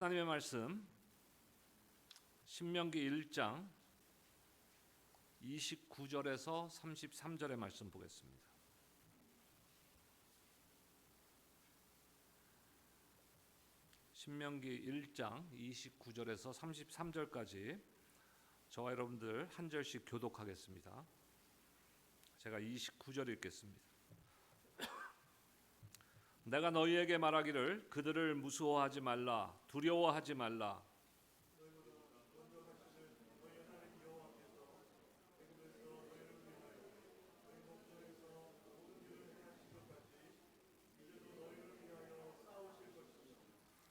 하나님의 말씀 신명기 1장 29절에서 33절의 말씀 보겠습니다. 신명기 1장 29절에서 33절까지 저와 여러분들 한 절씩 교독하겠습니다. 제가 29절 읽겠습니다. 내가 너희에게 말하기를 그들을 무서워하지 말라, 두려워하지 말라.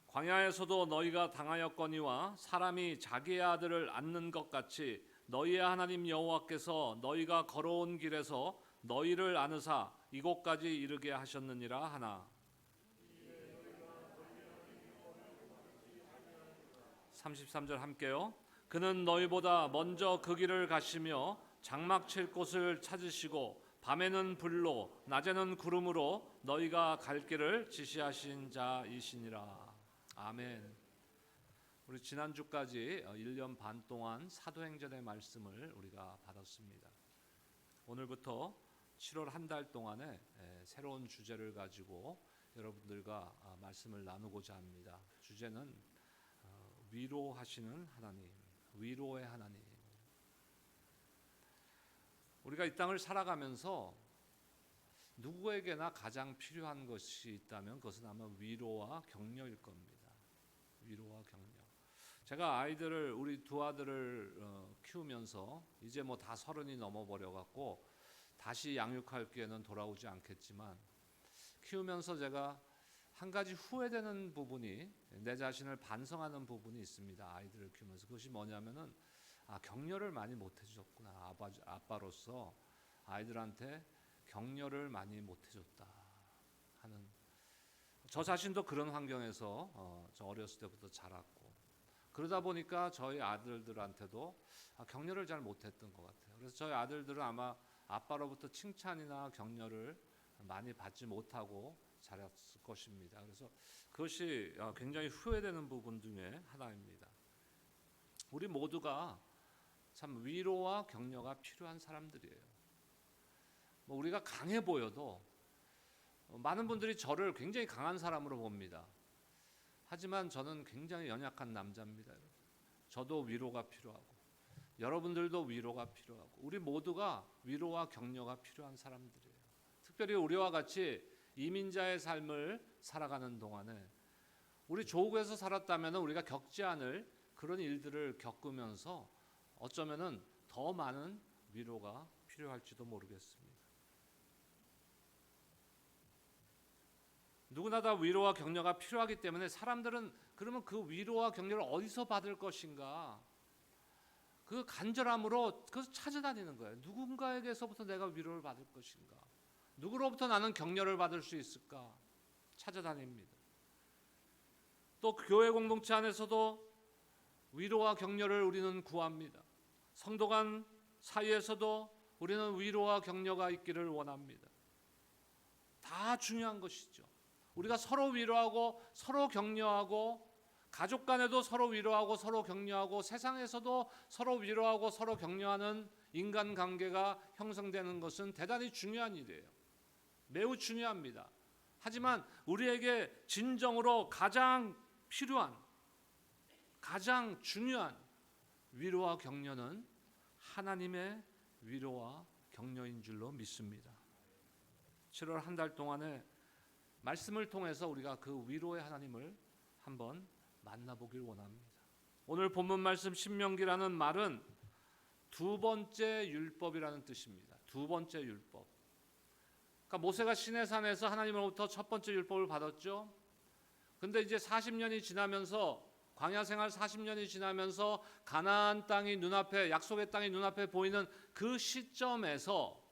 광야에서도 너희가 당하였거니와 사람이 자기의 아들을 앉는 것 같이 너희의 하나님 여호와께서 너희가 걸어온 길에서 너희를 안으사 이곳까지 이르게 하셨느니라 하나. 33절 함께요. 그는 너희보다 먼저 그 길을 가시며 장막 칠 곳을 찾으시고 밤에는 불로 낮에는 구름으로 너희가 갈 길을 지시하신 자이시니라. 아멘. 우리 지난주까지 1년 반 동안 사도행전의 말씀을 우리가 받았습니다. 오늘부터 7월 한 달 동안에 새로운 주제를 가지고 여러분들과 말씀을 나누고자 합니다. 주제는 위로하시는 하나님, 위로의 하나님. 우리가 이 땅을 살아가면서 누구에게나 가장 필요한 것이 있다면 그것은 아마 위로와 격려일 겁니다. 위로와 격려. 제가 우리 두 아들을 키우면서 이제 뭐 다 30이 넘어버려 갖고 다시 양육할 기회는 돌아오지 않겠지만 키우면서 제가 한 가지 후회되는 부분이, 내 자신을 반성하는 부분이 있습니다. 아이들을 키우면서. 그것이 뭐냐면은 격려를 많이 못 해줬구나. 아빠로서 아이들한테 격려를 많이 못 해줬다 하는, 저 자신도 그런 환경에서 저 어렸을 때부터 자랐고, 그러다 보니까 저희 아들들한테도 격려를 잘 못했던 것 같아요. 그래서 저희 아들들은 아마 아빠로부터 칭찬이나 격려를 많이 받지 못하고 자랐을 것입니다. 그래서 그것이 굉장히 후회되는 부분 중에 하나입니다. 우리 모두가 참 위로와 격려가 필요한 사람들이에요. 우리가 강해 보여도 많은 분들이 저를 굉장히 강한 사람으로 봅니다. 하지만 저는 굉장히 연약한 남자입니다. 저도 위로가 필요하고 여러분들도 위로가 필요하고 우리 모두가 위로와 격려가 필요한 사람들이에요. 특별히 우리와 같이 이민자의 삶을 살아가는 동안에 우리 조국에서 살았다면 우리가 겪지 않을 그런 일들을 겪으면서 어쩌면은 더 많은 위로가 필요할지도 모르겠습니다. 누구나 다 위로와 격려가 필요하기 때문에 사람들은 그러면 그 위로와 격려를 어디서 받을 것인가? 그 간절함으로 그것을 찾아다니는 거예요. 누군가에게서부터 내가 위로를 받을 것인가? 누구로부터 나는 격려를 받을 수 있을까? 찾아다닙니다. 또 교회 공동체 안에서도 위로와 격려를 우리는 구합니다. 성도 간 사이에서도 우리는 위로와 격려가 있기를 원합니다. 다 중요한 것이죠. 우리가 서로 위로하고 서로 격려하고, 가족 간에도 서로 위로하고 서로 격려하고, 세상에서도 서로 위로하고 서로 격려하는 인간관계가 형성되는 것은 대단히 중요한 일이에요. 매우 중요합니다. 하지만 우리에게 진정으로 가장 필요한, 가장 중요한 위로와 격려는 하나님의 위로와 격려인 줄로 믿습니다. 7월 한 달 동안에 말씀을 통해서 우리가 그 위로의 하나님을 한번 만나보길 원합니다. 오늘 본문 말씀 신명기라는 말은 두 번째 율법이라는 뜻입니다. 두 번째 율법. 그러니까 모세가 시내산에서 하나님으로부터 첫 번째 율법을 받았죠. 근데 이제 40년이 지나면서, 광야 생활 40년이 지나면서 가나안 땅이 눈앞에, 약속의 땅이 눈앞에 보이는 그 시점에서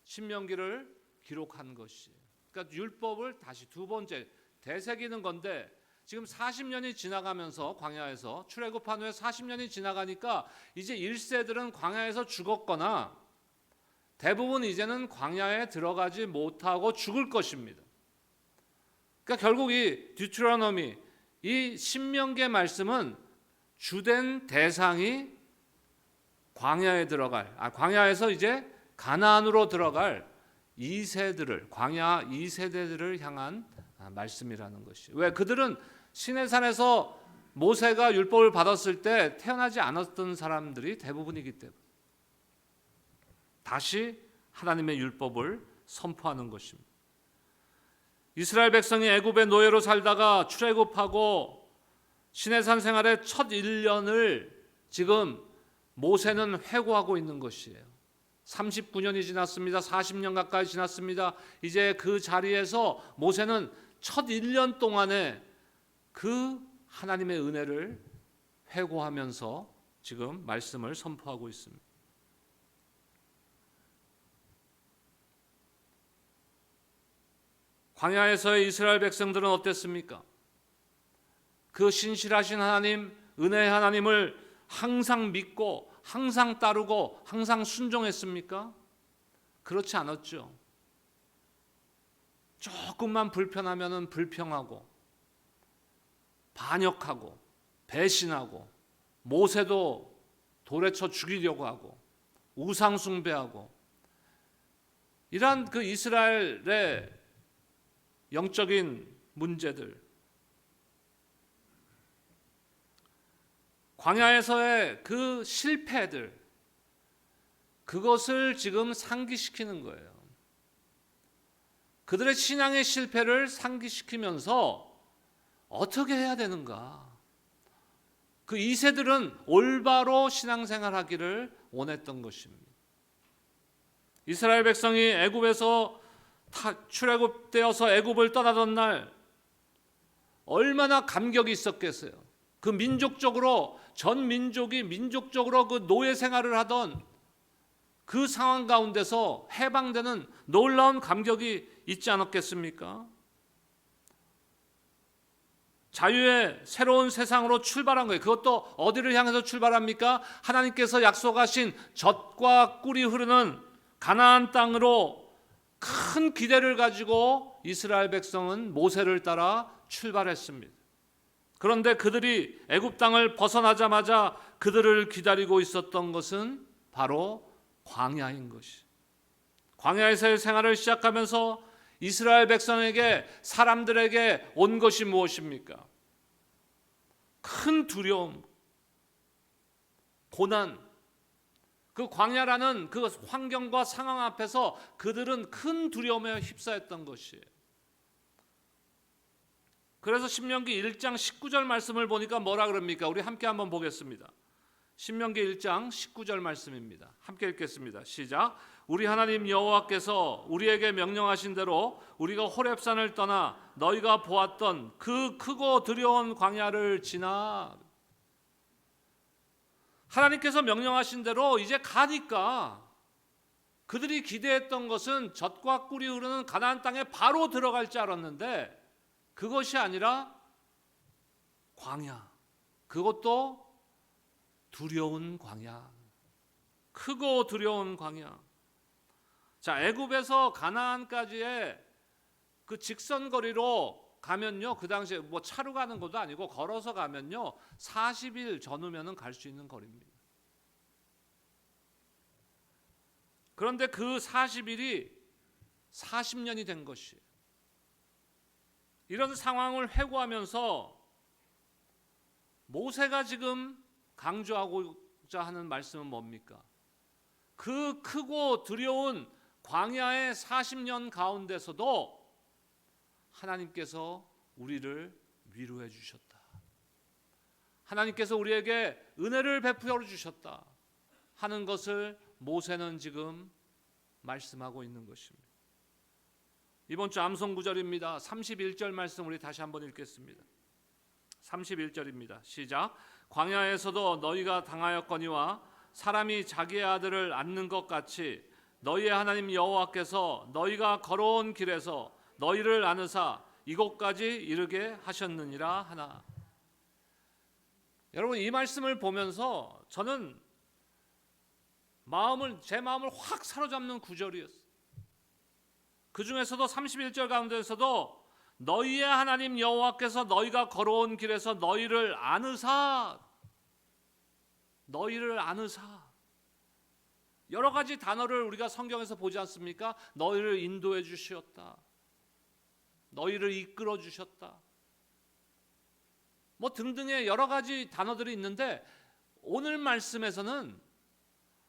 신명기를 기록한 것이에요. 그러니까 율법을 다시 두 번째 되새기는 건데, 지금 40년이 지나가면서 광야에서 출애굽한 후에 40년이 지나가니까 이제 1세들은 광야에서 죽었거나 대부분 이제는 광야에 들어가지 못하고 죽을 것입니다. 그러니까 결국 이 디트로노미, 이 신명기의 말씀은 주된 대상이 광야에 들어갈, 광야에서 이제 가나안으로 들어갈 2세들을, 광야 2세대들을 향한 말씀이라는 것이. 왜? 그들은 시내산에서 모세가 율법을 받았을 때 태어나지 않았던 사람들이 대부분이기 때문에 다시 하나님의 율법을 선포하는 것입니다. 이스라엘 백성이 애굽의 노예로 살다가 출애굽하고 시내산 생활의 첫 1년을 지금 모세는 회고하고 있는 것이에요. 39년이 지났습니다. 40년 가까이 지났습니다. 이제 그 자리에서 모세는 첫 1년 동안에 그 하나님의 은혜를 회고하면서 지금 말씀을 선포하고 있습니다. 광야에서의 이스라엘 백성들은 어땠습니까? 그 신실하신 하나님, 은혜의 하나님을 항상 믿고 항상 따르고 항상 순종했습니까? 그렇지 않았죠. 조금만 불편하면 불평하고 반역하고 배신하고 모세도 돌에 쳐 죽이려고 하고 우상 숭배하고 이러한 그 이스라엘의 영적인 문제들, 광야에서의 그 실패들, 그것을 지금 상기시키는 거예요. 그들의 신앙의 실패를 상기시키면서 어떻게 해야 되는가? 그 2세들은 올바로 신앙생활하기를 원했던 것입니다. 이스라엘 백성이 애굽에서 출애굽되어서 애굽을 떠나던 날 얼마나 감격이 있었겠어요. 그 민족적으로 전 민족이 민족적으로 그 노예 생활을 하던 그 상황 가운데서 해방되는 놀라운 감격이 있지 않았겠습니까? 자유의 새로운 세상으로 출발한 거예요. 그것도 어디를 향해서 출발합니까? 하나님께서 약속하신 젖과 꿀이 흐르는 가나안 땅으로 큰 기대를 가지고 이스라엘 백성은 모세를 따라 출발했습니다. 그런데 그들이 애굽 땅을 벗어나자마자 그들을 기다리고 있었던 것은 바로 광야인 것이. 광야에서의 생활을 시작하면서 이스라엘 백성에게, 사람들에게 온 것이 무엇입니까? 큰 두려움, 고난. 그 광야라는 그 환경과 상황 앞에서 그들은 큰 두려움에 휩싸였던 것이에요. 그래서 신명기 1장 19절 말씀을 보니까 뭐라 그럽니까? 우리 함께 한번 보겠습니다. 신명기 1장 19절 말씀입니다. 함께 읽겠습니다. 시작. 우리 하나님 여호와께서 우리에게 명령하신 대로 우리가 호렙산을 떠나 너희가 보았던 그 크고 두려운 광야를 지나. 하나님께서 명령하신 대로 이제 가니까 그들이 기대했던 것은 젖과 꿀이 흐르는 가나안 땅에 바로 들어갈 줄 알았는데 그것이 아니라 광야, 그것도 두려운 광야, 크고 두려운 광야. 자, 애굽에서 가나안까지의 그 직선거리로 가면요, 그 당시에 뭐 차로 가는 것도 아니고 걸어서 가면요 40일 전후면은 갈 수 있는 거리입니다. 그런데 그 40일이 40년이 된 것이에요. 이런 상황을 회고하면서 모세가 지금 강조하고자 하는 말씀은 뭡니까? 그 크고 두려운 광야의 40년 가운데서도 하나님께서 우리를 위로해 주셨다. 하나님께서 우리에게 은혜를 베풀어 주셨다 하는 것을 모세는 지금 말씀하고 있는 것입니다. 이번 주 암송 구절입니다. 31절 말씀 우리 다시 한번 읽겠습니다. 31절입니다. 시작. 광야에서도 너희가 당하였거니와 사람이 자기의 아들을 안는 것 같이 너희의 하나님 여호와께서 너희가 걸어온 길에서 너희를 안으사 이곳까지 이르게 하셨느니라 하나. 여러분, 이 말씀을 보면서 저는 제 마음을 확 사로잡는 구절이었어요. 그 중에서도 31절 가운데서도 너희의 하나님 여호와께서 너희가 걸어온 길에서 너희를 안으사. 너희를 안으사. 여러 가지 단어를 우리가 성경에서 보지 않습니까? 너희를 인도해 주셨다. 너희를 이끌어 주셨다. 뭐 등등의 여러 가지 단어들이 있는데 오늘 말씀에서는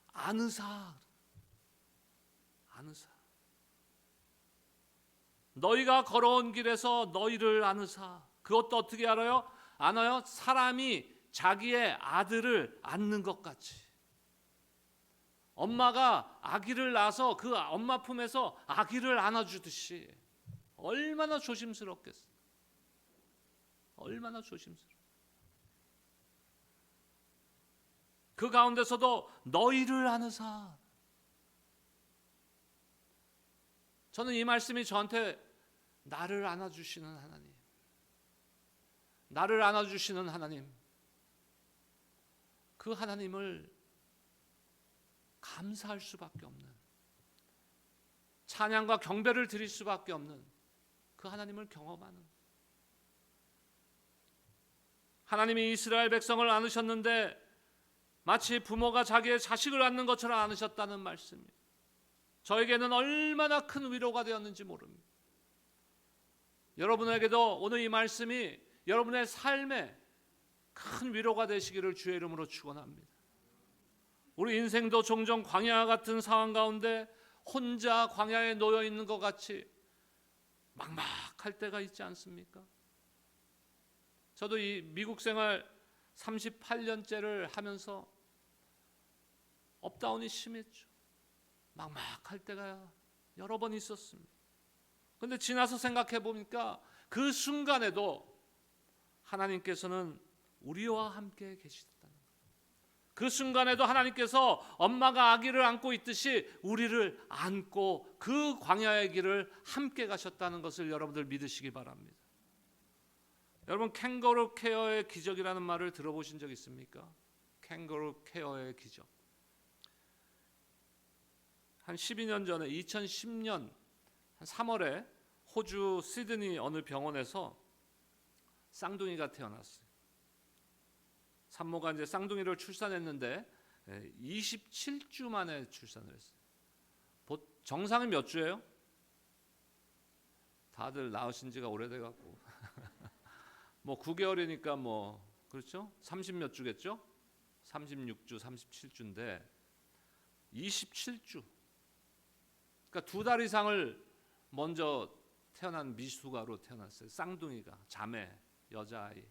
안으사. 안으사. 너희가 걸어온 길에서 너희를 안으사. 그것도 어떻게 알아요? 안아요? 사람이 자기의 아들을 안는 것 같이. 엄마가 아기를 낳아서 그 엄마 품에서 아기를 안아주듯이 얼마나 조심스럽겠어요. 얼마나 조심스러워. 그 가운데서도 너희를 안으사. 저는 이 말씀이 저한테 나를 안아주시는 하나님, 나를 안아주시는 하나님, 그 하나님을 감사할 수밖에 없는, 찬양과 경배를 드릴 수밖에 없는 그 하나님을 경험하는, 하나님이 이스라엘 백성을 안으셨는데 마치 부모가 자기의 자식을 안는 것처럼 안으셨다는 말씀이 저에게는 얼마나 큰 위로가 되었는지 모릅니다. 여러분에게도 오늘 이 말씀이 여러분의 삶에 큰 위로가 되시기를 주의 이름으로 축원합니다. 우리 인생도 종종 광야 같은 상황 가운데 혼자 광야에 놓여 있는 것 같이 막막할 때가 있지 않습니까? 저도 이 미국 생활 38년째를 하면서 업다운이 심했죠. 막막할 때가 여러 번 있었습니다. 그런데 지나서 생각해 보니까 그 순간에도 하나님께서는 우리와 함께 계시다는 거예요. 그 순간에도 하나님께서 엄마가 아기를 안고 있듯이 우리를 안고 그 광야의 길을 함께 가셨다는 것을 여러분들 믿으시기 바랍니다. 여러분, 캥거루 케어의 기적이라는 말을 들어보신 적 있습니까? 캥거루 케어의 기적. 한 12년 전에 2010년 한 3월에 호주 시드니 어느 병원에서 쌍둥이가 태어났어요. 산모가 이제 쌍둥이를 출산했는데 27주 만에 출산을 했어요. 정상이 몇 주예요? 다들 낳으신 지가 오래돼 갖고 뭐 9개월이니까 뭐 그렇죠? 30 몇 주겠죠? 36주, 37주인데 27주. 그러니까 2달 이상을 먼저 태어난 미숙아로 태어났어요. 쌍둥이가, 자매, 여자아이.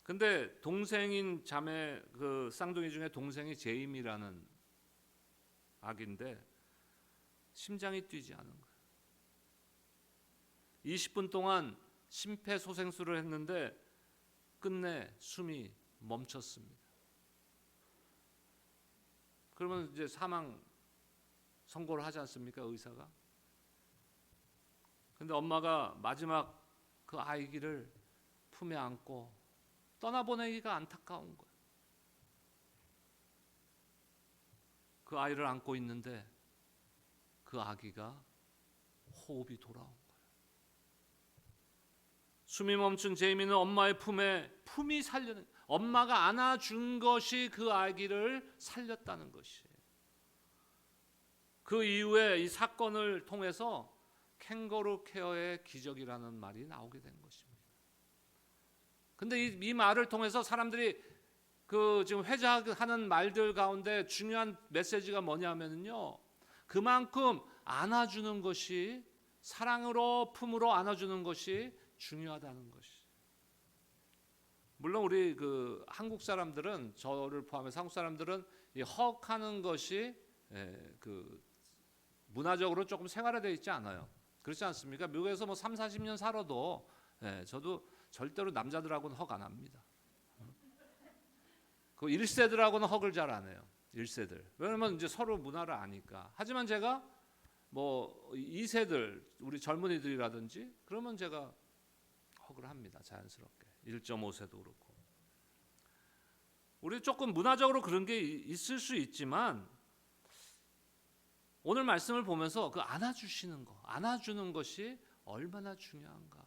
근데 동생인 자매 그 쌍둥이 중에 동생이 제임이라는 아기인데 심장이 뛰지 않은 거예요. 20분 동안 심폐소생술을 했는데 끝내 숨이 멈췄습니다. 그러면 이제 사망 선고를 하지 않습니까, 의사가? 근데 엄마가 마지막 그 아이를 품에 안고 떠나보내기가 안타까운 거예요. 그 아이를 안고 있는데 그 아기가 호흡이 돌아온 거예요. 숨이 멈춘 제이미는 엄마의 품이 살려는, 엄마가 안아준 것이 그 아기를 살렸다는 것이에요. 그 이후에 이 사건을 통해서 캥거루 케어의 기적이라는 말이 나오게 된 것입니다. 근데 이 말을 통해서 사람들이 그 지금 회자하는 말들 가운데 중요한 메시지가 뭐냐면요, 그만큼 안아주는 것이, 사랑으로 품으로 안아주는 것이 중요하다는 것이. 물론 우리 그 한국 사람들은, 저를 포함해서 한국 사람들은 이 헉하는 것이 그 문화적으로 조금 생활화되어 있지 않아요. 그렇지 않습니까? 미국에서 뭐 3, 40년 살아도 저도 절대로 남자들하고는 헉 안 합니다. 그 1세들하고는 헉을 잘 안 해요. 1세들. 왜냐면 이제 서로 문화를 아니까. 하지만 제가 뭐 2세들, 우리 젊은이들이라든지 그러면 제가 헉을 합니다. 자연스럽게. 1.5세도 그렇고. 우리 조금 문화적으로 그런 게 있을 수 있지만 오늘 말씀을 보면서 그 안아주시는 거, 안아주는 것이 얼마나 중요한가.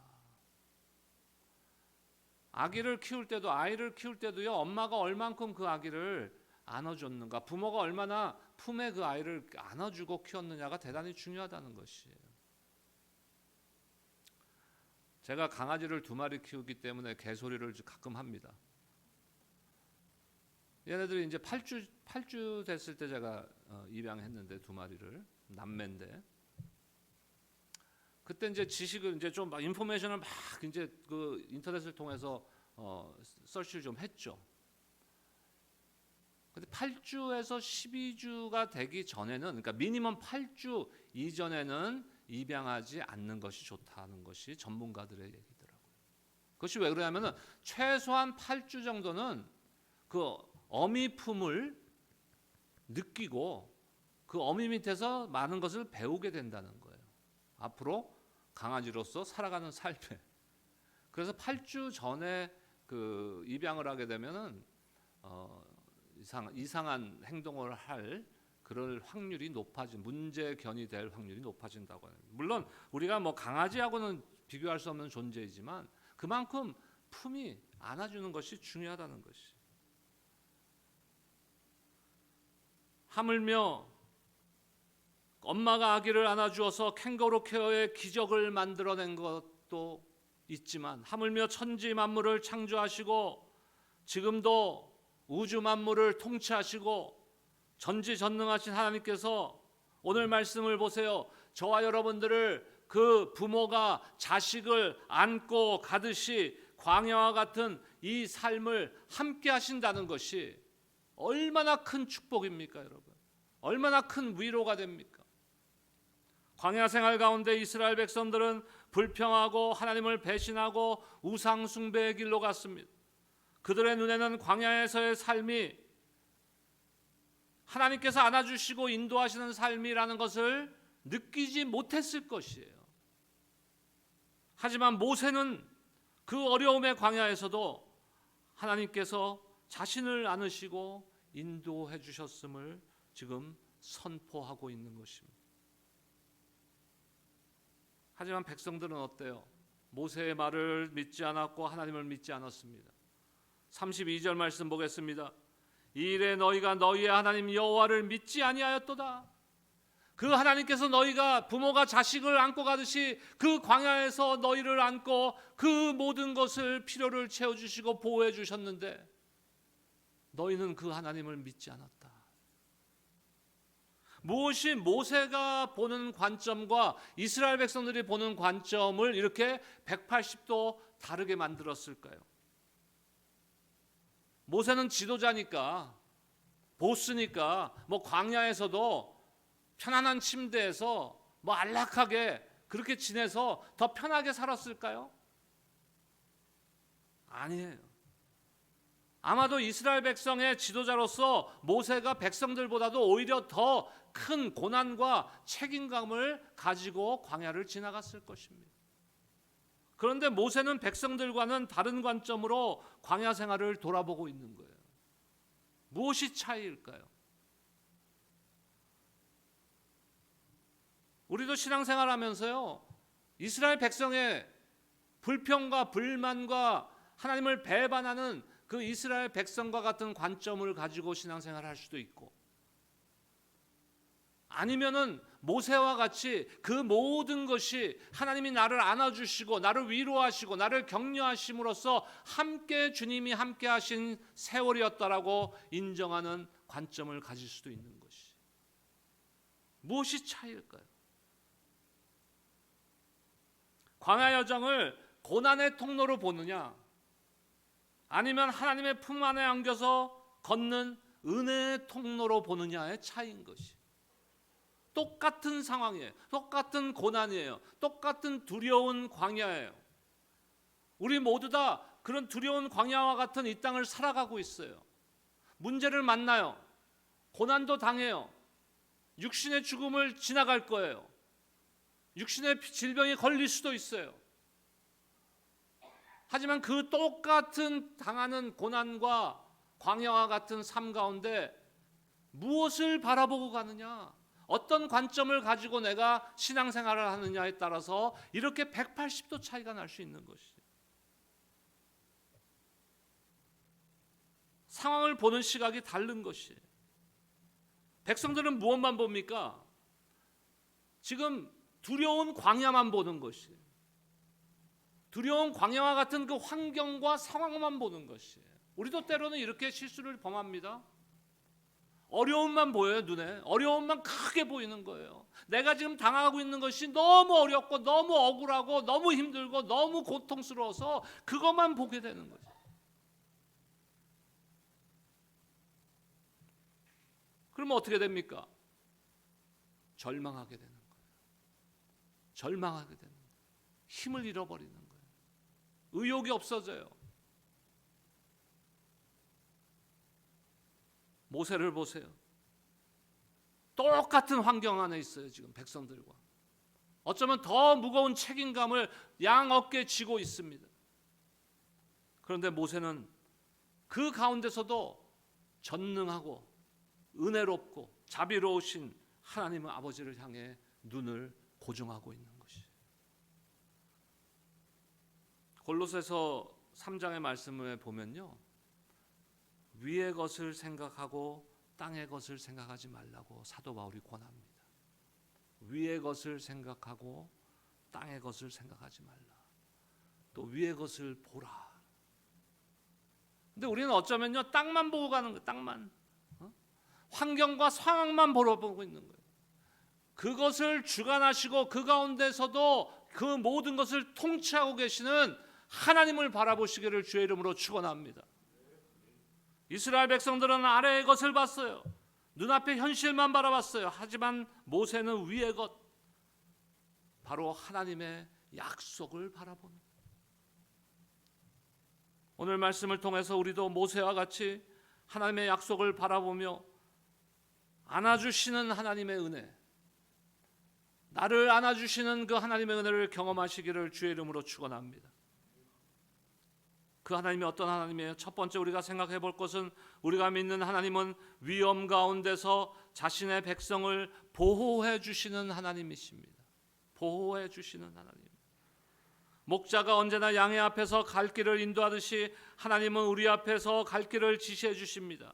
아기를 키울 때도, 아이를 키울 때도요, 엄마가 얼만큼 그 아기를 안아줬는가, 부모가 얼마나 품에 그 아이를 안아주고 키웠느냐가 대단히 중요하다는 것이에요. 제가 강아지를 2마리 키우기 때문에 개소리를 가끔 합니다. 얘네들이 이제 8주 됐을 때 제가 입양했는데 2마리를, 남매인데, 그때 이제 지식을 이제 좀 인포메이션을 막 이제 그 인터넷을 통해서 서치를 좀 했죠. 근데 8주에서 12주가 되기 전에는, 그러니까 미니멈 8주 이전에는 입양하지 않는 것이 좋다는 것이 전문가들의 얘기더라고요. 그것이 왜 그러냐면은 최소한 8주 정도는 그 어미 품을 느끼고 그 어미 밑에서 많은 것을 배우게 된다는 거예요. 앞으로 강아지로서 살아가는 삶에. 그래서 8주 전에 그 입양을 하게 되면은 이상한 행동을 할 그럴 확률이 문제견이 될 확률이 높아진다고 합니다. 물론 우리가 뭐 강아지하고는 비교할 수 없는 존재이지만 그만큼 품이 안아주는 것이 중요하다는 것이. 하물며 엄마가 아기를 안아주어서 캥거루 케어의 기적을 만들어낸 것도 있지만, 하물며 천지 만물을 창조하시고 지금도 우주 만물을 통치하시고 전지전능하신 하나님께서 오늘 말씀을 보세요. 저와 여러분들을 그 부모가 자식을 안고 가듯이 광야와 같은 이 삶을 함께 하신다는 것이 얼마나 큰 축복입니까, 여러분? 얼마나 큰 위로가 됩니까? 광야 생활 가운데 이스라엘 백성들은 불평하고 하나님을 배신하고 우상 숭배의 길로 갔습니다. 그들의 눈에는 광야에서의 삶이 하나님께서 안아주시고 인도하시는 삶이라는 것을 느끼지 못했을 것이에요. 하지만 모세는 그 어려움의 광야에서도 하나님께서 자신을 안으시고 인도해 주셨음을 지금 선포하고 있는 것입니다. 하지만 백성들은 어때요? 모세의 말을 믿지 않았고 하나님을 믿지 않았습니다. 32절 말씀 보겠습니다. 이 일에 너희가 너희의 하나님 여호와를 믿지 아니하였도다. 그 하나님께서 너희가 부모가 자식을 안고 가듯이 그 광야에서 너희를 안고 그 모든 것을 필요를 채워주시고 보호해 주셨는데 너희는 그 하나님을 믿지 않았다. 무엇이 모세가 보는 관점과 이스라엘 백성들이 보는 관점을 이렇게 180도 다르게 만들었을까요? 모세는 지도자니까, 보스니까 뭐 광야에서도 편안한 침대에서 뭐 안락하게 그렇게 지내서 더 편하게 살았을까요? 아니에요. 아마도 이스라엘 백성의 지도자로서 모세가 백성들보다도 오히려 더 큰 고난과 책임감을 가지고 광야를 지나갔을 것입니다. 그런데 모세는 백성들과는 다른 관점으로 광야 생활을 돌아보고 있는 거예요. 무엇이 차이일까요? 우리도 신앙생활하면서요, 이스라엘 백성의 불평과 불만과 하나님을 배반하는 그 이스라엘 백성과 같은 관점을 가지고 신앙생활을 할 수도 있고, 아니면은 모세와 같이 그 모든 것이 하나님이 나를 안아주시고 나를 위로하시고 나를 격려하심으로써 함께 주님이 함께 하신 세월이었다라고 인정하는 관점을 가질 수도 있는 것이. 무엇이 차이일까요? 광야 여정을 고난의 통로로 보느냐, 아니면 하나님의 품 안에 안겨서 걷는 은혜의 통로로 보느냐의 차이인 것이. 똑같은 상황이에요. 똑같은 고난이에요. 똑같은 두려운 광야예요. 우리 모두 다 그런 두려운 광야와 같은 이 땅을 살아가고 있어요. 문제를 만나요. 고난도 당해요. 육신의 죽음을 지나갈 거예요. 육신의 질병이 걸릴 수도 있어요. 하지만 그 똑같은 당하는 고난과 광야와 같은 삶 가운데 무엇을 바라보고 가느냐? 어떤 관점을 가지고 내가 신앙생활을 하느냐에 따라서 이렇게 180도 차이가 날 수 있는 것이죠. 상황을 보는 시각이 다른 것이에요. 백성들은 무엇만 봅니까? 지금 두려운 광야만 보는 것이에요. 두려운 광야와 같은 그 환경과 상황만 보는 것이에요. 우리도 때로는 이렇게 실수를 범합니다. 어려움만 보여요. 눈에 어려움만 크게 보이는 거예요. 내가 지금 당하고 있는 것이 너무 어렵고 너무 억울하고 너무 힘들고 너무 고통스러워서 그것만 보게 되는 거죠. 그러면 어떻게 됩니까? 절망하게 되는 거예요. 절망하게 되는 거예요. 힘을 잃어버리는 거예요. 의욕이 없어져요. 모세를 보세요. 똑같은 환경 안에 있어요. 지금 백성들과 어쩌면 더 무거운 책임감을 양 어깨에 지고 있습니다. 그런데 모세는 그 가운데서도 전능하고 은혜롭고 자비로우신 하나님의 아버지를 향해 눈을 고정하고 있는 것이. 골로새서 3장의 말씀을 보면요, 위의 것을 생각하고 땅의 것을 생각하지 말라고 사도 바울이 권합니다. 위의 것을 생각하고 땅의 것을 생각하지 말라. 또 위의 것을 보라. 근데 우리는 어쩌면요, 땅만 보고 가는 거예요. 땅만. 환경과 상황만 보고 있는 거예요. 그것을 주관하시고 그 가운데서도 그 모든 것을 통치하고 계시는 하나님을 바라보시기를 주의 이름으로 축원합니다. 이스라엘 백성들은 아래의 것을 봤어요. 눈앞의 현실만 바라봤어요. 하지만 모세는 위의 것, 바로 하나님의 약속을 바라보는 거예요. 오늘 말씀을 통해서 우리도 모세와 같이 하나님의 약속을 바라보며 안아주시는 하나님의 은혜, 나를 안아주시는 그 하나님의 은혜를 경험하시기를 주의 이름으로 축원합니다. 그 하나님이 어떤 하나님이에요? 첫 번째 우리가 생각해 볼 것은, 우리가 믿는 하나님은 위험 가운데서 자신의 백성을 보호해 주시는 하나님이십니다. 보호해 주시는 하나님. 목자가 언제나 양의 앞에서 갈 길을 인도하듯이 하나님은 우리 앞에서 갈 길을 지시해 주십니다.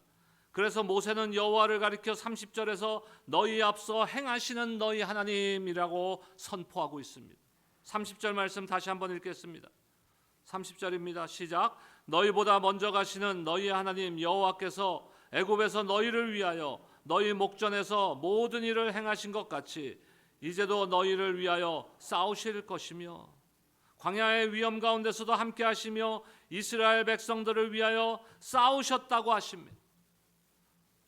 그래서 모세는 여호와를 가리켜 30절에서 너희 앞서 행하시는 너희 하나님이라고 선포하고 있습니다. 30절 말씀 다시 한번 읽겠습니다. 30절입니다. 시작. 너희보다 먼저 가시는 너희 하나님 여호와께서 애굽에서 너희를 위하여 너희 목전에서 모든 일을 행하신 것 같이 이제도 너희를 위하여 싸우실 것이며 광야의 위험 가운데서도 함께 하시며 이스라엘 백성들을 위하여 싸우셨다고 하십니다.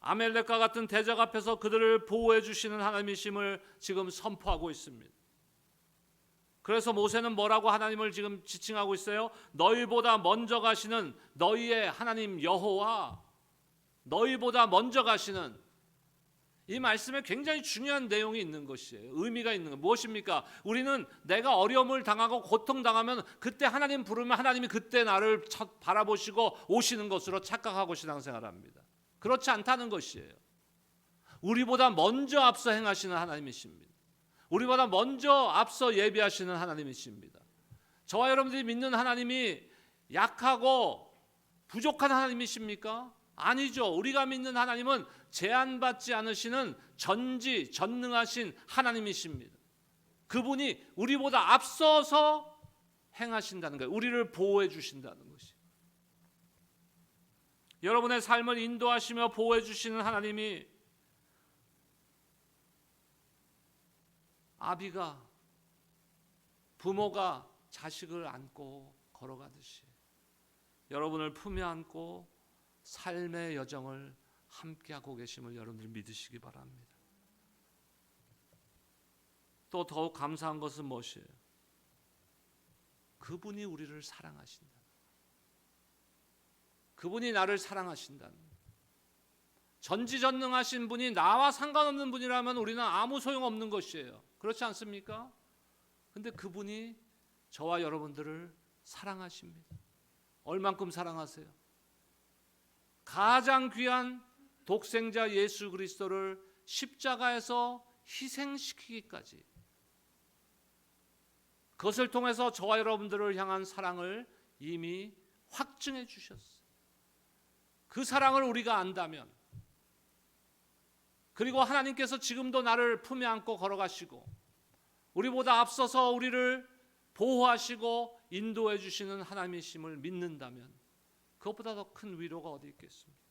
아멜렉과 같은 대적 앞에서 그들을 보호해 주시는 하나님이심을 지금 선포하고 있습니다. 그래서 모세는 뭐라고 하나님을 지금 지칭하고 있어요? 너희보다 먼저 가시는 너희의 하나님 여호와, 너희보다 먼저 가시는, 이 말씀에 굉장히 중요한 내용이 있는 것이에요. 의미가 있는 것. 무엇입니까? 우리는 내가 어려움을 당하고 고통당하면 그때 하나님 부르면 하나님이 그때 나를 바라보시고 오시는 것으로 착각하고 신앙생활을 합니다. 그렇지 않다는 것이에요. 우리보다 먼저 앞서 행하시는 하나님이십니다. 우리보다 먼저 앞서 예비하시는 하나님이십니다. 저와 여러분들이 믿는 하나님이 약하고 부족한 하나님이십니까? 아니죠. 우리가 믿는 하나님은 제한받지 않으시는 전지전능하신 하나님이십니다. 그분이 우리보다 앞서서 행하신다는 거예요. 우리를 보호해 주신다는 것이. 여러분의 삶을 인도하시며 보호해 주시는 하나님이 아비가, 부모가 자식을 안고 걸어가듯이 여러분을 품에 안고 삶의 여정을 함께하고 계심을 여러분들 믿으시기 바랍니다. 또 더욱 감사한 것은 무엇이에요? 그분이 우리를 사랑하신다. 그분이 나를 사랑하신다는, 전지전능하신 분이 나와 상관없는 분이라면 우리는 아무 소용없는 것이에요. 그렇지 않습니까? 근데 그분이 저와 여러분들을 사랑하십니다. 얼만큼 사랑하세요? 가장 귀한 독생자 예수 그리스도를 십자가에서 희생시키기까지, 그것을 통해서 저와 여러분들을 향한 사랑을 이미 확증해 주셨어요. 그 사랑을 우리가 안다면, 그리고 하나님께서 지금도 나를 품에 안고 걸어가시고 우리보다 앞서서 우리를 보호하시고 인도해 주시는 하나님이심을 믿는다면 그것보다 더 큰 위로가 어디 있겠습니까?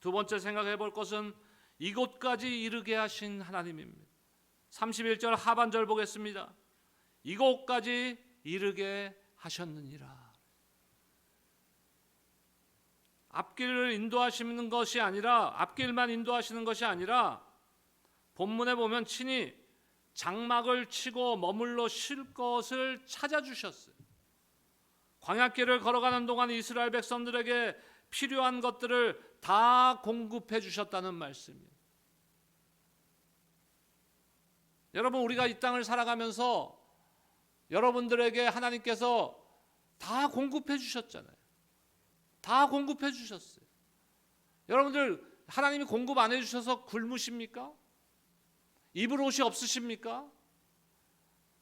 두 번째 생각해 볼 것은 이곳까지 이르게 하신 하나님입니다. 31절 하반절 보겠습니다. 이곳까지 이르게 하셨느니라. 앞길을 인도하시는 것이 아니라, 앞길만 인도하시는 것이 아니라 본문에 보면 친히 장막을 치고 머물러 쉴 것을 찾아주셨어요. 광야길을 걸어가는 동안 이스라엘 백성들에게 필요한 것들을 다 공급해 주셨다는 말씀이에요. 여러분, 우리가 이 땅을 살아가면서 여러분들에게 하나님께서 다 공급해 주셨잖아요. 다 공급해 주셨어요. 여러분들 하나님이 공급 안 해주셔서 굶으십니까? 입을 옷이 없으십니까?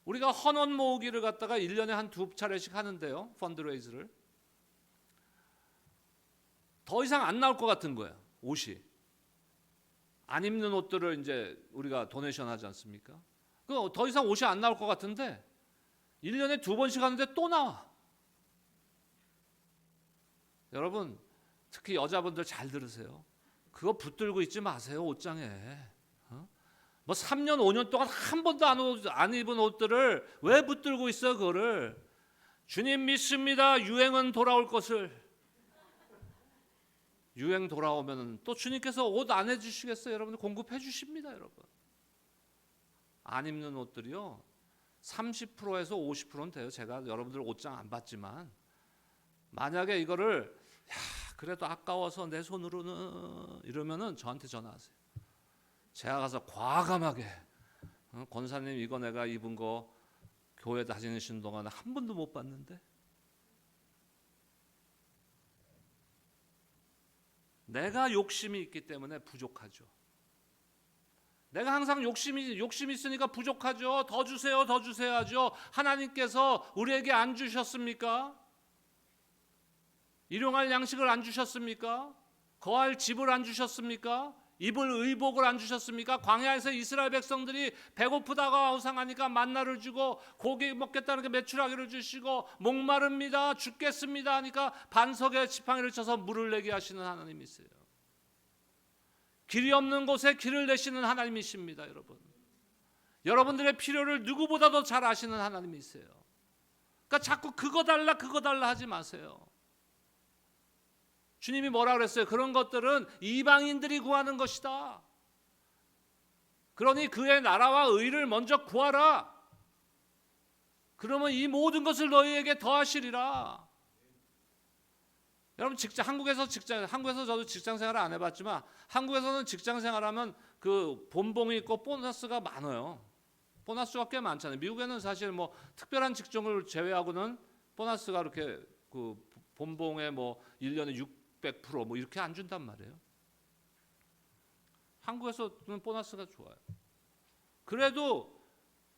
우리가 헌원 모으기를 갖다가 1년에 한 2차례씩 하는데요, 펀드레이즈를. 더 이상 안 나올 것 같은 거야, 옷이. 안 입는 옷들을 이제 우리가 도네이션 하지 않습니까? 더 이상 옷이 안 나올 것 같은데 1년에 2번씩 하는데 또 나와. 여러분, 특히 여자분들 잘 들으세요. 그거 붙들고 있지 마세요, 옷장에. 뭐 3년 5년 동안 한 번도 안 입은 옷들을 왜 붙들고 있어요, 그거를. 주님 믿습니다. 유행은 돌아올 것을. 유행 돌아오면 또 주님께서 옷 안 해주시겠어요? 여러분들 공급해 주십니다, 여러분. 안 입는 옷들이요 30%에서 50%는 돼요. 제가 여러분들 옷장 안 봤지만, 만약에 이거를 그래도 아까워서 내 손으로는 이러면은 저한테 전화하세요. 제가 가서 과감하게, 권사님 이거 내가 입은 거 교회 다니시는 동안 한 번도 못 봤는데. 내가 욕심이 있기 때문에 부족하죠. 내가 항상 욕심이 있으니까 부족하죠. 더 주세요, 더 주세요 하죠. 하나님께서 우리에게 안 주셨습니까? 일용할 양식을 안 주셨습니까? 거할 집을 안 주셨습니까? 입을 의복을 안 주셨습니까? 광야에서 이스라엘 백성들이 배고프다고 아우성하니까 만나를 주고, 고기 먹겠다는 게 메추라기를 주시고, 목마릅니다, 죽겠습니다 하니까 반석에 지팡이를 쳐서 물을 내게 하시는 하나님이세요. 길이 없는 곳에 길을 내시는 하나님이십니다, 여러분. 여러분들의 필요를 누구보다도 잘 아시는 하나님이세요. 그러니까 자꾸 그거 달라 하지 마세요. 주님이 뭐라 그랬어요? 그런 것들은 이방인들이 구하는 것이다. 그러니 그의 나라와 의를 먼저 구하라. 그러면 이 모든 것을 너희에게 더하시리라. 여러분, 한국에서 저도 직장 생활을 안 해봤지만, 한국에서는 직장 생활하면 그 본봉이 있고 보너스가 많아요. 보너스가 꽤 많잖아요. 미국에는 사실 뭐 특별한 직종을 제외하고는 보너스가 이렇게 그 본봉에 뭐 1년에 600% 뭐 이렇게 안 준단 말이에요. 한국에서는 보너스가 좋아요. 그래도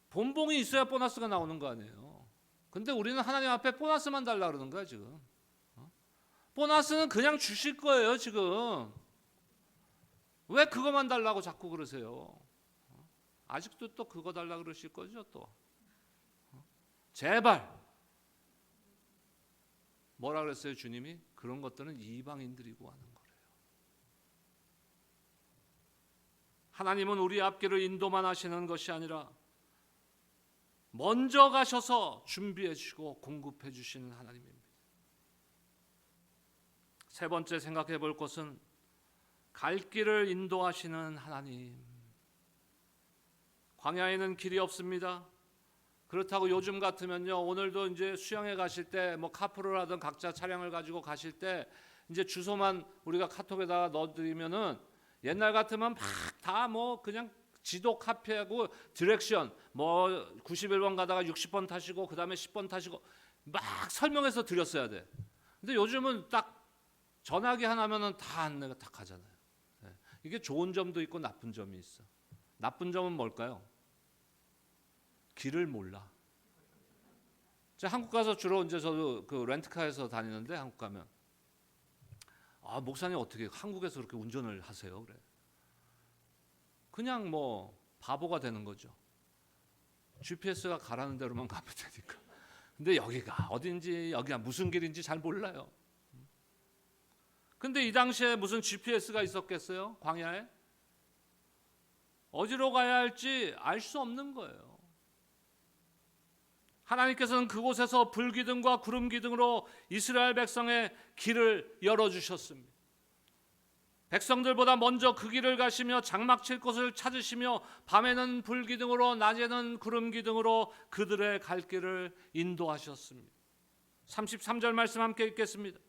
본봉이 있어야 보너스가 나오는 거 아니에요. 근데 우리는 하나님 앞에 보너스만 달라 그러는 거야, 지금. 보너스는 그냥 주실 거예요, 지금. 왜 그거만 달라고 자꾸 그러세요? 아직도 또 그거 달라 그러실 거죠, 또. 제발. 뭐라 그랬어요, 주님이? 그런 것들은 이방인들이 구하는 거래요. 하나님은 우리 앞길을 인도만 하시는 것이 아니라 먼저 가셔서 준비해 주시고 공급해 주시는 하나님입니다. 세 번째 생각해 볼 것은 갈 길을 인도하시는 하나님. 광야에는 길이 없습니다. 그렇다고 요즘 같으면요, 오늘도 이제 수영에 가실 때 뭐 카풀을 하든 각자 차량을 가지고 가실 때 이제 주소만 우리가 카톡에다가 넣어드리면은, 옛날 같으면 막 다 뭐 그냥 지도 카피하고 디렉션 뭐 91번 가다가 60번 타시고 그 다음에 10번 타시고 막 설명해서 드렸어야 돼. 근데 요즘은 딱 전화기 하나면은 다 안내가 딱 하잖아요. 이게 좋은 점도 있고 나쁜 점이 있어. 나쁜 점은 뭘까요? 길을 몰라. 제가 한국 가서 주로 이제 저도 그 렌트카에서 다니는데 한국 가면 목사님 어떻게 한국에서 그렇게 운전을 하세요? 그래. 그냥 뭐 바보가 되는 거죠. GPS가 가라는 대로만 가면 되니까. 근데 여기가 어딘지 여기가 무슨 길인지 잘 몰라요. 근데 이 당시에 무슨 GPS가 있었겠어요? 광야에? 어디로 가야 할지 알 수 없는 거예요. 하나님께서는 그곳에서 불기둥과 구름기둥으로 이스라엘 백성의 길을 열어주셨습니다. 백성들보다 먼저 그 길을 가시며 장막 칠 곳을 찾으시며 밤에는 불기둥으로 낮에는 구름기둥으로 그들의 갈 길을 인도하셨습니다. 33절 말씀 함께 읽겠습니다.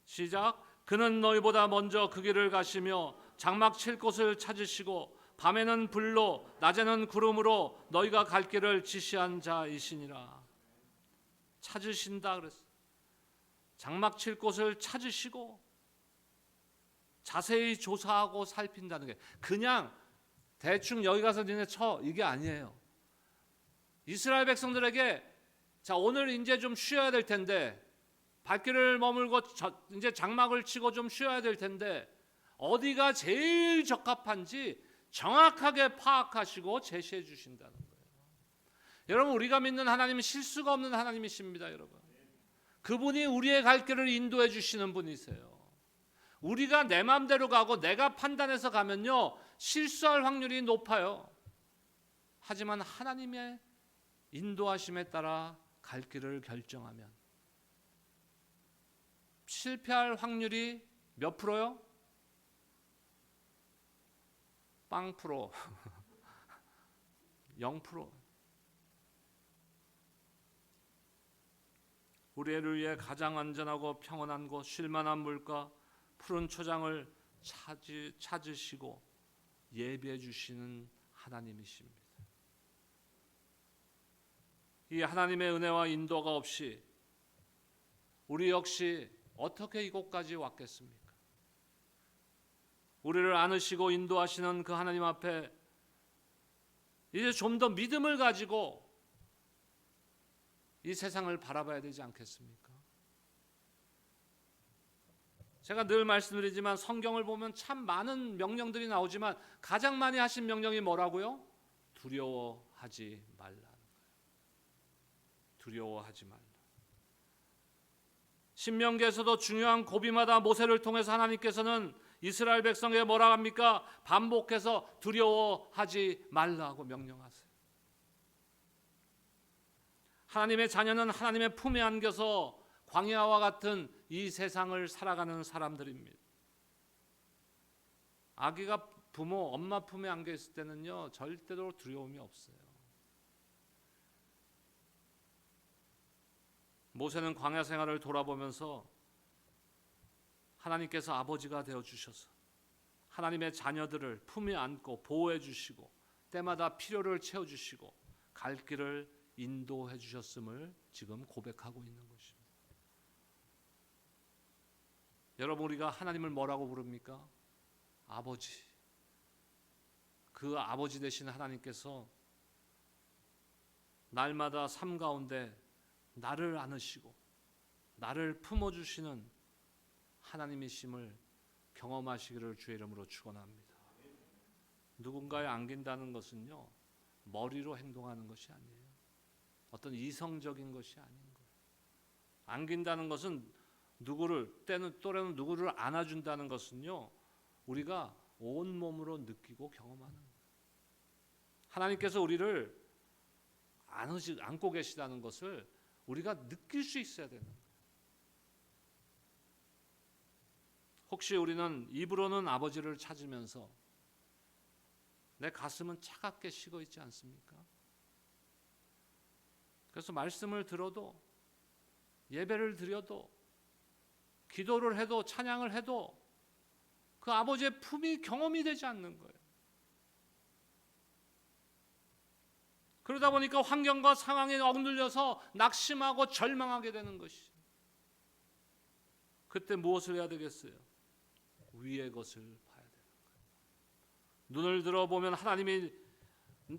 시작. 그는 너희보다 먼저 그 길을 가시며 장막 칠 곳을 찾으시고 밤에는 불로 낮에는 구름으로 너희가 갈 길을 지시한 자이시니라. 찾으신다 그랬어요. 장막 칠 곳을 찾으시고 자세히 조사하고 살핀다는 게 그냥 대충 여기 가서 니네 쳐 이게 아니에요. 이스라엘 백성들에게 자 오늘 이제 좀 쉬어야 될 텐데 발길을 머물고 이제 장막을 치고 좀 쉬어야 될 텐데 어디가 제일 적합한지 정확하게 파악하시고 제시해 주신다는 거예요. 여러분 우리가 믿는 하나님은 실수가 없는 하나님이십니다. 여러분 그분이 우리의 갈 길을 인도해 주시는 분이세요. 우리가 내 마음대로 가고 내가 판단해서 가면요 실수할 확률이 높아요. 하지만 하나님의 인도하심에 따라 갈 길을 결정하면 실패할 확률이 몇 프로요? 0%. 0%. 우리를 위해 가장 안전하고 평온한 곳, 쉴만한 물가, 푸른 초장을 찾으시고 예비해 주시는 하나님이십니다. 이 하나님의 은혜와 인도가 없이 우리 역시 어떻게 이곳까지 왔겠습니까? 우리를 안으시고 인도하시는 그 하나님 앞에 이제 좀 더 믿음을 가지고 이 세상을 바라봐야 되지 않겠습니까? 제가 늘 말씀드리지만 성경을 보면 참 많은 명령들이 나오지만 가장 많이 하신 명령이 뭐라고요? 두려워하지 말라는 거예요. 두려워하지 말라. 신명기에서도 중요한 고비마다 모세를 통해서 하나님께서는 이스라엘 백성에게 뭐라 합니까? 반복해서 두려워하지 말라고 명령하세요. 하나님의 자녀는 하나님의 품에 안겨서 광야와 같은 이 세상을 살아가는 사람들입니다. 아기가 부모, 엄마 품에 안겨 있을 때는요 절대로 두려움이 없어요. 모세는 광야 생활을 돌아보면서 하나님께서 아버지가 되어 주셔서 하나님의 자녀들을 품에 안고 보호해 주시고 때마다 필요를 채워 주시고 갈 길을 인도해 주셨음을 지금 고백하고 있는 것입니다. 여러분 우리가 하나님을 뭐라고 부릅니까? 아버지. 그 아버지 되신 하나님께서 날마다 삶 가운데 나를 안으시고 나를 품어주시는 하나님이심을 경험하시기를 주의 이름으로 축원합니다. 누군가에 안긴다는 것은요 머리로 행동하는 것이 아니에요. 어떤 이성적인 것이 아닌 거예요. 안긴다는 것은 또래는 누구를 안아준다는 것은요 우리가 온몸으로 느끼고 경험하는 거예요. 하나님께서 우리를 안고 계시다는 것을 우리가 느낄 수 있어야 되는 거예요. 혹시 우리는 입으로는 아버지를 찾으면서 내 가슴은 차갑게 식어 있지 않습니까? 그래서 말씀을 들어도 예배를 드려도 기도를 해도 찬양을 해도 그 아버지의 품이 경험이 되지 않는 거예요. 그러다 보니까 환경과 상황에 억눌려서 낙심하고 절망하게 되는 것이. 그때 무엇을 해야 되겠어요? 위의 것을 봐야 되는 거예요. 눈을 들어보면 하나님이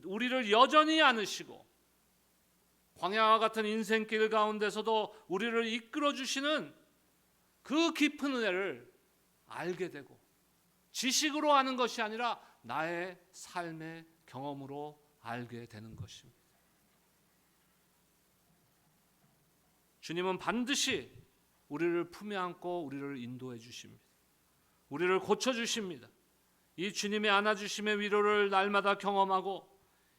우리를 여전히 안으시고 광야와 같은 인생길 가운데서도 우리를 이끌어 주시는 그 깊은 은혜를 알게 되고 지식으로 아는 것이 아니라 나의 삶의 경험으로 알게 되는 것입니다. 주님은 반드시 우리를 품에 안고 우리를 인도해 주십니다. 우리를 고쳐 주십니다. 이 주님의 안아주심의 위로를 날마다 경험하고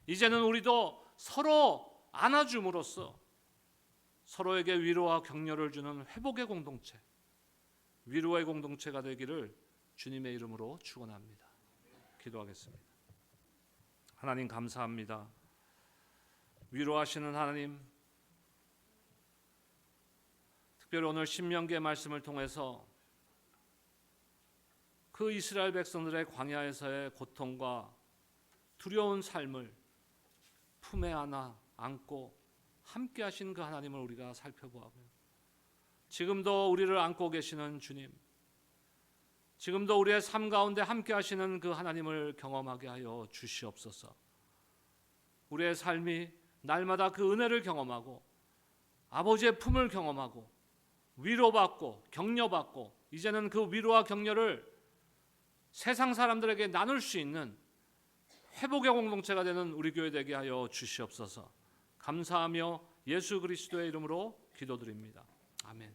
이제는 우리도 서로 안아줌으로써 서로에게 위로와 격려를 주는 회복의 공동체, 위로의 공동체가 되기를 주님의 이름으로 축원합니다. 기도하겠습니다. 하나님 감사합니다. 위로하시는 하나님, 특별히 오늘 신명기의 말씀을 통해서 그 이스라엘 백성들의 광야에서의 고통과 두려운 삶을 품에 안고 함께 하신 그 하나님을 우리가 살펴보아요. 지금도 우리를 안고 계시는 주님, 지금도 우리의 삶 가운데 함께 하시는 그 하나님을 경험하게 하여 주시옵소서. 우리의 삶이 날마다 그 은혜를 경험하고 아버지의 품을 경험하고 위로받고 격려받고 이제는 그 위로와 격려를 세상 사람들에게 나눌 수 있는 회복의 공동체가 되는 우리 교회 되게 하여 주시옵소서. 감사하며 예수 그리스도의 이름으로 기도드립니다. 아멘.